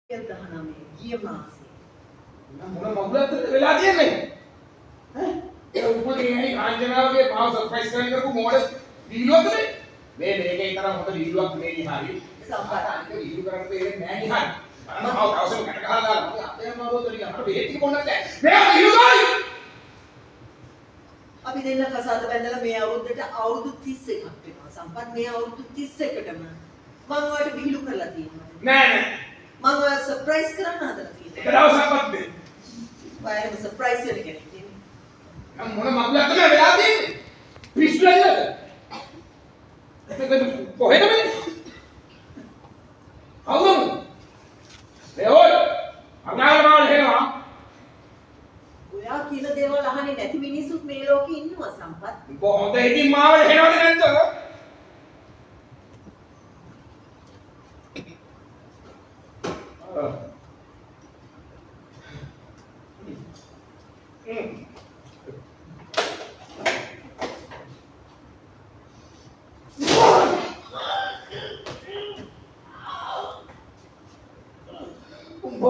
19 ගිය මාසේ. මොන මගුලක්ද වෙලා තියෙන්නේ? ඈ? ඒ උපුලේ ඇයි ආංජනාවගේ මාව සර්ප්‍රයිස් කරන්න කරපු මොඩල් වීඩියෝක්ද මේ? මේකේ තරම් හොඳ වීඩියෝක් නෙවෙයි හරි. සම්පාදාන වීඩියෝ කරන්න දෙන්නේ නැහැ නේ හරි. මම තවසම කැට ගහලා දාලා අපේ මාවෝතරිය අපිට බෙහෙත් ටික බොන්නත් බැහැ. මේ වීඩියෝයි! අපි දෙන්න කසාද බැඳලා මේ අවුරුද්දට අවුරුදු 31ක් වෙනවා. සම්පත් මේ අවුරුදු 31කටම මම ඔයාලට විහිළු කරලා තියෙනවා. නෑ නෑ. මම ඔයාලට සර්ප්‍රයිස් කරන්න හදලා තියෙනවා. එක දවසක්වත් දෙන්න. ඔයාලට සර්ප්‍රයිස් වෙන කෙනෙක් ඉන්නේ. නම් මොන මගුලක්ද වෙලා තියෙන්නේ? පිස්සු ඇල්ලද? ඒක කොහෙද මේ? අවුම්. ඒ ඔය අනාගතවල හේනවා. ඔයා කියන දේවල් අහන්නේ නැති මිනිස්සුත් මේ ලෝකේ ඉන්නවා සම්පත්. කොහොමද ඉතින් මාව හේනවද නැද්ද?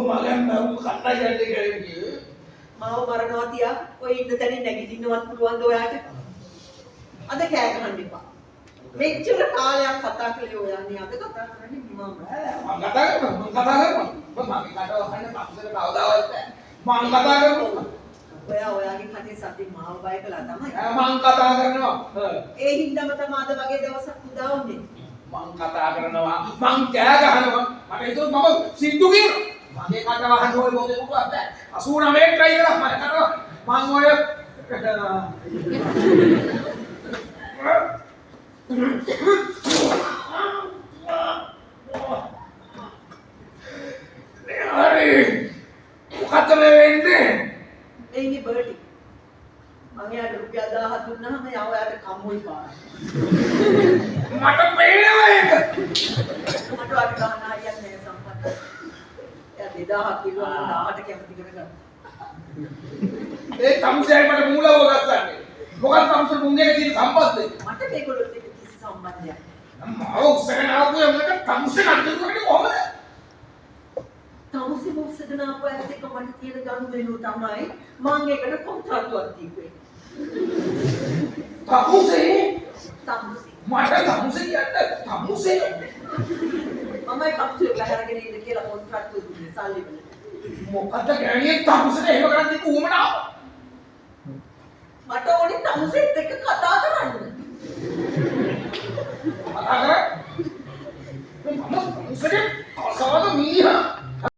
මගන් නරු කට්ටා යන්නේ කියන්නේ මාව මරනවා තියා ඔය ඉන්න තැනින් නැගිටින්නවත් පුළුවන්ද ඔයාට? අද කෑ ගහන්න එපා. මෙච්චර කාලයක් කතා කළේ ඔයානේ අද කතා කරන්නේ මම. මම කතා කරනවා මම කතාවහන්න පස්සට කවදාවත් මම කතා කරනවා. ඔයා ඔයාගේ කටේ සතින් මාව බය කළා තමයි. මම කතා කරනවා. ඒ හින්දාම තමයි අද වගේ දවසක් උදා වුනේ. මම කතා කරනවා මම කෑ ගහනවා මට හිතුවා මම සිද්ධු කියනවා. මගේ කට වහන්න ඕනේ මොකද මොකක්ද 89 try කරා මම කරනවා මම ඔය හරි මොකද මේ වෙන්නේ එන්නේ බර්ටි. මම යාට රුපියල් 1000ක් දුන්නාම යා ඔයාට කම්මුයි පාන. මට පේනවා ඒක මට වාට ගන්න හරියක් නෑ සම්පත්. එයා 2000ක් කිව්වා නම් 1000ට කැමති කරගන්න. ඒ තමුසෙයි මට මූලව ගත්තන්නේ මොකක්ද තමුසෙ මුංගේ තියෙන සම්බන්ධය මට මේගොල්ලොත් එක්ක කිසි සම්බන්ධයක් නෑ. මම උස්සගෙන ආපු එකට තමුසෙ නඩුවකට කොහමද තමුසෙ මොස්සගෙන ආපු ඇත්ත එක මට තියෙන ගනුදෙනු තමයි මම ඒකට කොන්ත්‍රාත්තුවක් දීපේ. තමුසෙ මට තමුසෙ කියන්නේ තමුසෙ මමයි කප්සුල් ගහරගෙන ඉන්න කියලා කොන්ත්‍රාත්තුව දුන්නේ සල්ලි වලට. මොකද්ද ගෑණියෙක් තමුසෙට එහෙම කරන්න දීපු උවමනාව මට ඕනේ තමුසෙත් එක්ක කතා කරන්න. කතා කරා මම තමුසෙට අසවද මීහා